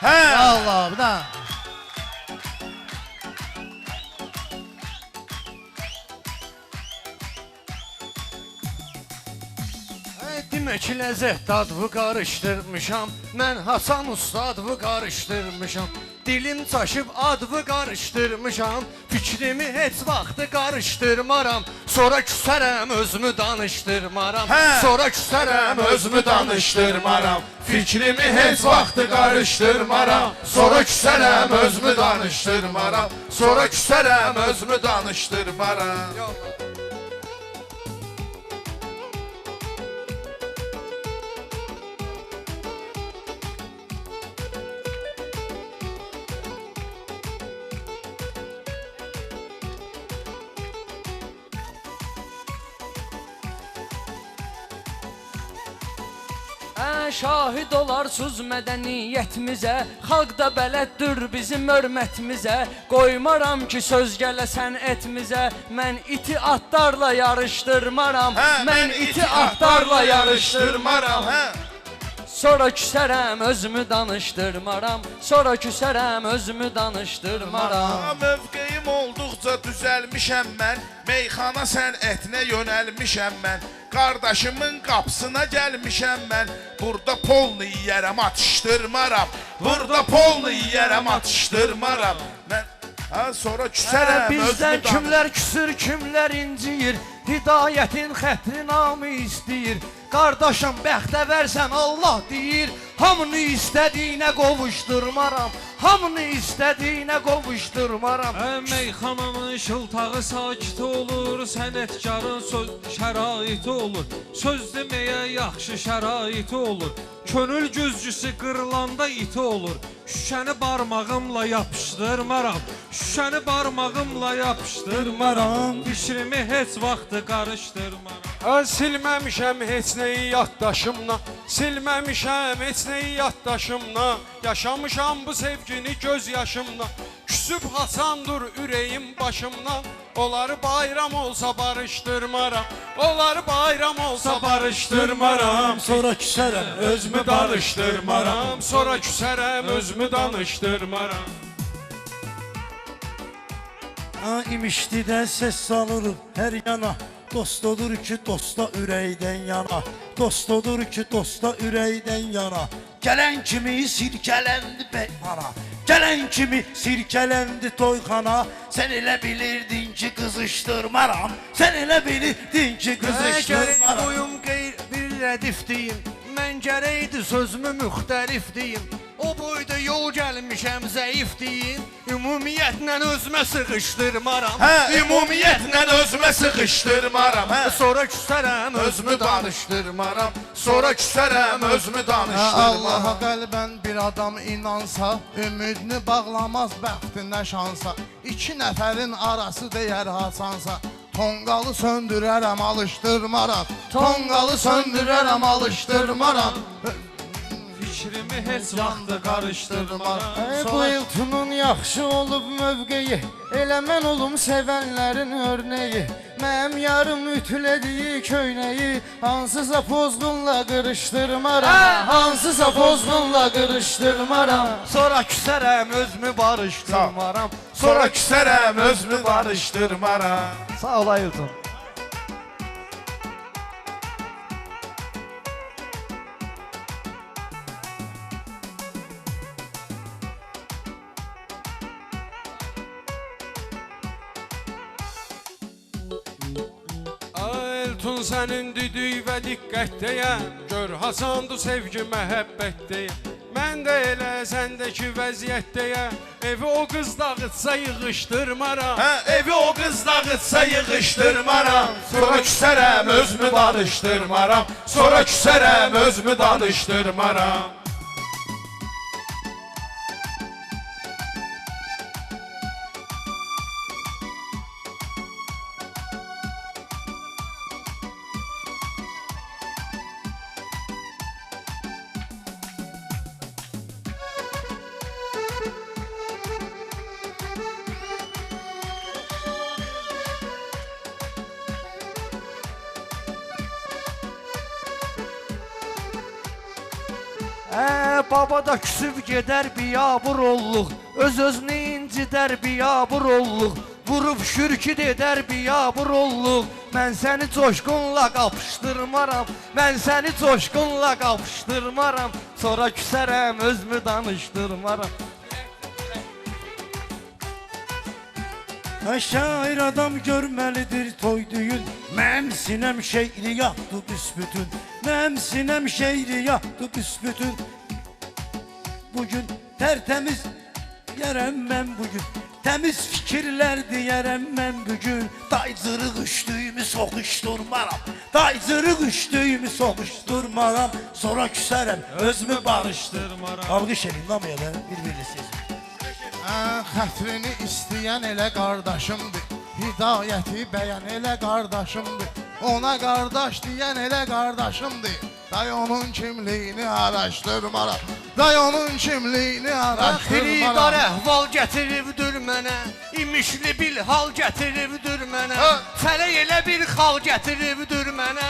Hə. Allah, bir daha. Demək ki, ləzzət dadını qarışdırmışam. Mən Hasan ustadını qarışdırmışam. Dilim çaşıb adını qarışdırmışam. Fikrimi heç vaxtı qarışdırmaram. Sonra küsərəm özümü danışdırmaram. Sonra küsərəm özümü danışdırmaram. Fikrimi heç vaxtı qarışdırmaram. Sonra küsərəm özümü danışdırmaram. Sonra küsərəm özümü danışdırmaram. Şahid olarsız mədəniyyətimizə, xalq da bələddir bizim hörmətimizə. Qoymaram ki söz gələ sənətimizə, mən iti atlarla yarışdırmaram. Mən iti atlarla yarışdırmaram. Sonra küsərəm özümü danışdırmaram. Sonra küsərəm özümü danışdırmaram. Mövqeyim olduqca düzəlmişəm mən. Meyxana sənətinə yönəlmişəm mən. Qardaşımın qapısına gəlmişəm mən. Burada polnu yiyərəm, atışdırmaram. Burada polnu yiyərəm, atışdırmaram. Mən sonra küsərəm Bizdən kimlər küsür, kimlər inciyir. Hidayətin xətri namı istəyir. Qardaşım bəxtə versən Allah deyir. Hamını istədiyinə qovuşdurmaram. Hamını istədiyinə qovuşdurmaram. Meyxananın şıltağı sakit olur, sənətkarın söz şəraiti olur. Söz deməyə yaxşı şəraiti olur. Könül güzcüsü qırılanda iti olur. Şüşəni barmağımla yapışdırmaram. Şüşəni barmağımla yapışdırmaram. Fikrimi heç vaxtı qarışdırmaram. Silməmişəm heç nəyi yaddaşımla. Silməmişəm heç nəyi yaddaşımla. Yaşamışam bu sevgini göz yaşımla. Küsüb Hasandır ürəyim başımla. Onları bayram olsa barışdırmaram. Onları bayram olsa barışdırmaram. Sonra küsərəm Özümü danışdırmaram. Sonra küsərəm özümü danışdırmaram. İmişdi də səs salırıq hər yana. Dost odur ki dosta ürəkdən yana. Dost odur ki dosta ürəkdən yana. Gələn kimi sirkələndi beyxana. Gələn kimi sirkələndi toyxana. Sən elə bilirdin ki qızışdırmaram. Sən elə bilirdin ki qızışdırmaram. Boyum qeyr bir rədif deyim. Mən gərəkdi sözümü müxtəlif deyim. O boyda yol gəlmişəm zəif deyim. Ümumiyyətlə özümə sıxışdırmaram. Ümumiyyətlə özümə sıxışdırmaram. Sonra küsərəm özümü danışdırmaram. Sonra küsərəm özümü danışdırmaram. Allaha qəlbən bir adam inansa, ümidini bağlamaz bəxtinə şansa. İki nəfərin arası deyər Hasansa. Tonqalı söndürərəm, alışdırmaram. Tonqalı söndürərəm, alışdırmaram. Fikrimi heç vaxtı qarışdırmaram. Bu iltunun yaxşı olub mövqeyi, elə mən olum sevənlərin örneği. Mənim yarım ütülədiyi köynəyi, hansısa pozğunla qırışdırmaram. Hansısa pozğunla qırışdırmaram. Sonra küsərəm özümü barışdırmaram. Sonra küsərəm özümü barışdırmaram. Sağ ol Aylton. Aylton sənin düdük və diqqətdəyəm. Gör Hasandı sevgi məhəbbətdəyəm. Mən də elə səndəki vəziyyətdəyəm. Evi o qız dağıtsa yığışdırmaram. Evi o qız dağıtsa yığışdırmaram. Sonra küsərəm özümü danışdırmaram. Sonra küsərəm özümü danışdırmaram. baba da küsüb gedər biyabır olluq. Öz-özünü incidər biyabır olluq. Vurub şürküd edər biyabır olluq. Mən səni coşqunla qapışdırmaram. Mən səni coşqunla qapışdırmaram. Sonra küsərəm, özümü danışdırmaram. Şair adam görməlidir toy düyün. Mənim sinəm şeiriyyatdır büsbütün. Mənim sinəm şeiriyyatdır büsbütün. Bugün tertemiz yerəm mən bugün. Təmiz fikirlər deyərəm mən bugün. Daycırıq üçlüyümü soxuşturmaram. Daycırıq üçlüyümü soxuşturmaram. Sonra küsərəm, özümü barışdırmaram. Alqış edin, namaya da bir-birini sezin. Xətrini istəyən elə qardaşımdır, hidayəti bəyən elə qardaşımdır, ona qardaş deyən elə qardaşımdır. Day onun kimliyini araşdırmaram, day onun kimliyini Xiridar araşdırmaram. əhval gətiribdir mənə, imişli bil hal gətiribdir mənə. Fələk elə bir xal gətiribdir mənə.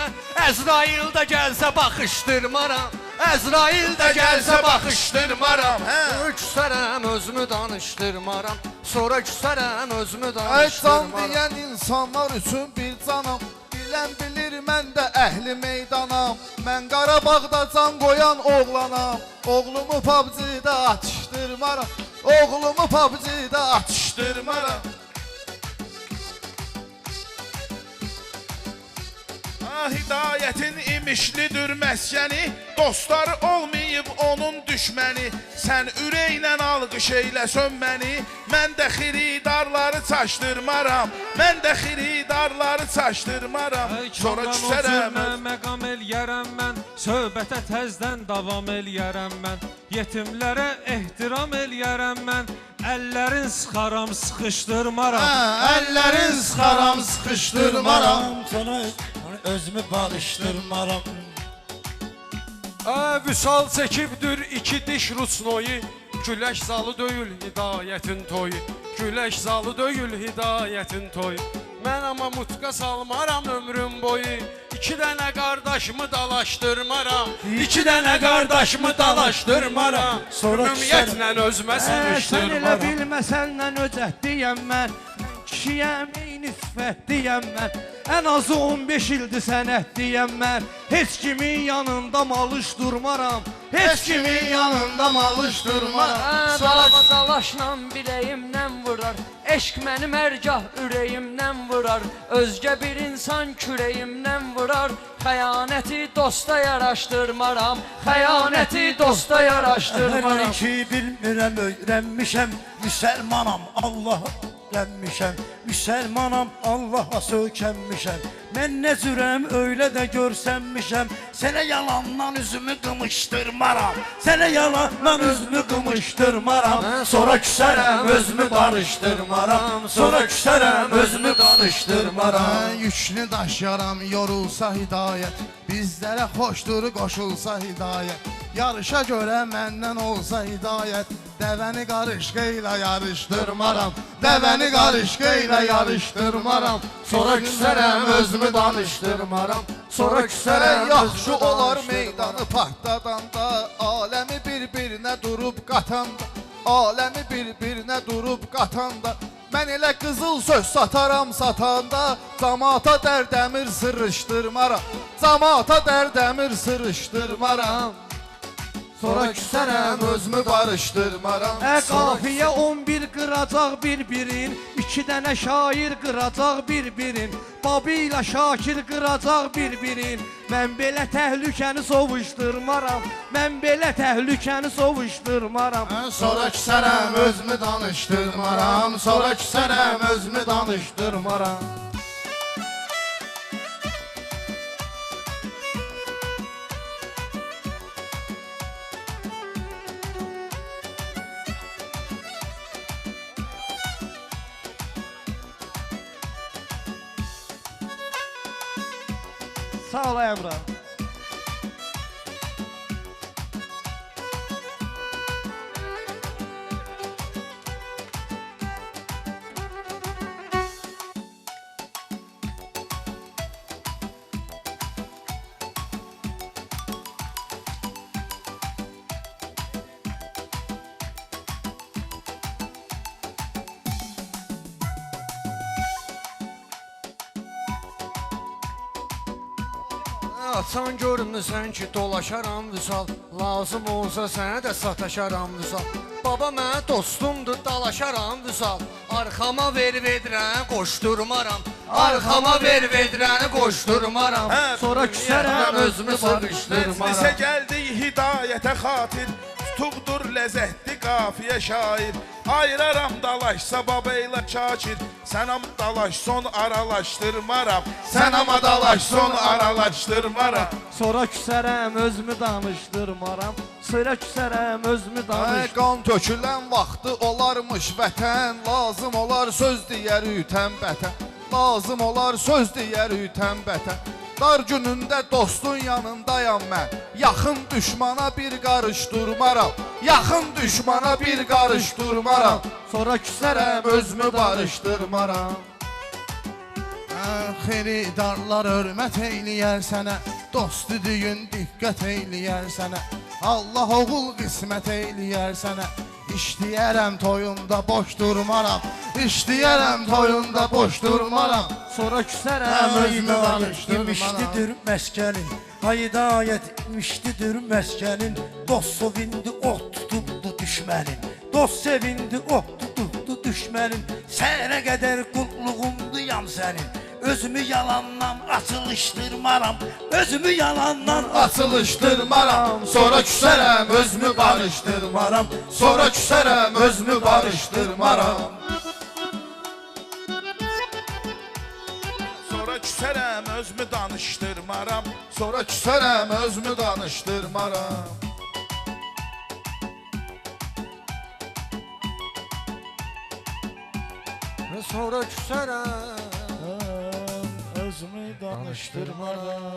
Əzrail də gəlsə baxışdırmaram. Əzrail də gəlsə baxışdırmaram. Küsərəm, özümü danışdırmaram. Sonra küsərəm, özümü Can danışdırmaram. deyən insanlar üçün bir canam, bilən bilir mən də əhli meydanam. Mən Qarabağda can qoyan oğlanam, oğlumu PUBG-də atışdırmaram, oğlumu PUBG-də atışdırmaram. Hidayətin imişlidir məskəni, dostları olmayıb onun düşməni. Sən ürəklə alqış eylə sönməni, mən də xiridarları çaşdırmaram, mən də xiridarları çaşdırmaram. Sonra küsərəm. Məqam eləyərəm mən, söhbətə təzdən davam eləyərəm mən. Yetimlərə ehtiram eləyərəm mən. Əllərin sıxaram, sıxışdırmaram. Əllərin sıxaram, sıxışdırmaram. Sonra özümü barışdırmaram. Vüsal çəkibdir iki diş rusnoyu. Güləş zalı döyül hidayətin toyu. Güləş zalı döyül hidayətin toyu. Mən amma mutqa salmaram ömrüm boyu. İki dənə qardaşımı dalaşdırmaram. İki dənə qardaşımı dalaşdırmaram. Sonra Ümumiyyətlə özümə Sən elə sığışdırmaram. bilməsəndən öcət deyəm mən. Kişiyəm ey nisbət deyəm mən. Ən azı 15 ildir sənət deyəm mən. Heç kimin yanında malış durmaram. Heç kimin yanında malış durmaram. Dava dalaşla biləyimdən vurar. Eşq mənim ərgah ürəyimdən vurar. Özgə bir insan kürəyimdən vurar. Xəyanəti dosta yaraşdırmaram. Xəyanəti dosta yaraşdırmaram. Hər ki bilmirəm, öyrənmişəm. Müsəlmanam, Allah öyrənmişəm. Müsəlmanam, Allaha sökənmişəm. Mən nə cürəm, öylə də görsənmişəm. Sənə yalandan üzümü qımışdırmaram. Sənə yalandan üzümü qımışdırmaram. Sonra küsərəm, özümü barışdırmaram. Sonra küsərəm, özümü danışdırmaram. Yüklü daşyaram, yorulsa hidayət, bizlərə xoşdur qoşulsa hidayət. Yarışa görə məndən olsa hidayət, dəvəni qarışqa ilə yarışdırmaram, dəvəni qarışqa ilə yarışdırmaram. Sonra küsərəm, özümü danışdırmaram. Sonra küsərəm, yaxşı olar meydanı partladanda, aləmi bir-birinə durub qatanda, aləmi bir-birinə durub qatanda. Mən elə qızıl söz sataram satanda, camaata dərdəmir sırışdırmaram, camaata dərdəmir sırışdırmaram. Sonra küsərəm, özümü barışdırmaram. Qafiyə 11 qıracaq bir-birin. 2 dənə şair qıracaq bir-birin. Babı ilə Şakir qıracaq bir-birin. Mən belə təhlükəni sovuşdurmaram. Mən belə təhlükəni sovuşdurmaram. Sonra küsərəm, özümü danışdırmaram. Sonra küsərəm, özümü danışdırmaram. Sağ ol Əmrah. açan görmüsən ki, dolaşaram vüsal. Lazım olsa sənə də sataşaram vüsal. Baba mənə dostumdur, dalaşaram vüsal. Arxama vedirəni qoşturmaram. Arxama vedirəni qoşturmaram. Sonra küsərəm özümü sarışdırmaram. Məclisə gəldik hidayətə xatir, tutuqdur ləzzətli qafiyə şair. Ayıraram dalaşsa baba ilə Şakir, sənam dalaş son aralaşdırmaram. Sənama dalaş son aralaşdırmaram. Sonra küsərəm özümü danışdırmaram. Sonra küsərəm özümü Qan tökülən vaxtı olarmış vətən, lazım olar söz deyər ütən bətən. Lazım olar söz deyər ütən bətən. Dar günündə dostun yanındayam mən. Yaxın düşmana bir qarış durmaram. Yaxın düşmana bir qarış durmaram. Sonra küsərəm Özümü barışdırmaram. Xeridarlar hörmət eyləyər sənə, dost düyün diqqət eyləyər sənə. Allah oğul qismət eyləyər sənə. İşləyərəm toyunda boş durmaram. İşləyərəm toyunda boş durmaram. Sonra küsərəm özümü danışdırmaram. İmişlidir məskənin, hidayət imişlidir məskənin. Dost sevindi, ot tutubdu düşmənin. Dost sevindi, ot tutubdu düşmənin. Sənə qədər qulluğumduyam sənin. Özümü yalandan açılışdırmaram. Özümü yalandan Açılışdırmaram. Sonra küsərəm özümü barışdırmaram. Sonra küsərəm özümü barışdırmaram. Sonra küsərəm özümü danışdırmaram. Sonra küsərəm özümü danışdırmaram. Sonra küsərəm özümü danışdırmaram.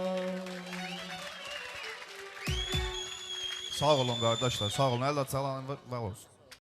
Sağ olun qardaşlar, sağ olun. Əldə çalan var olsun.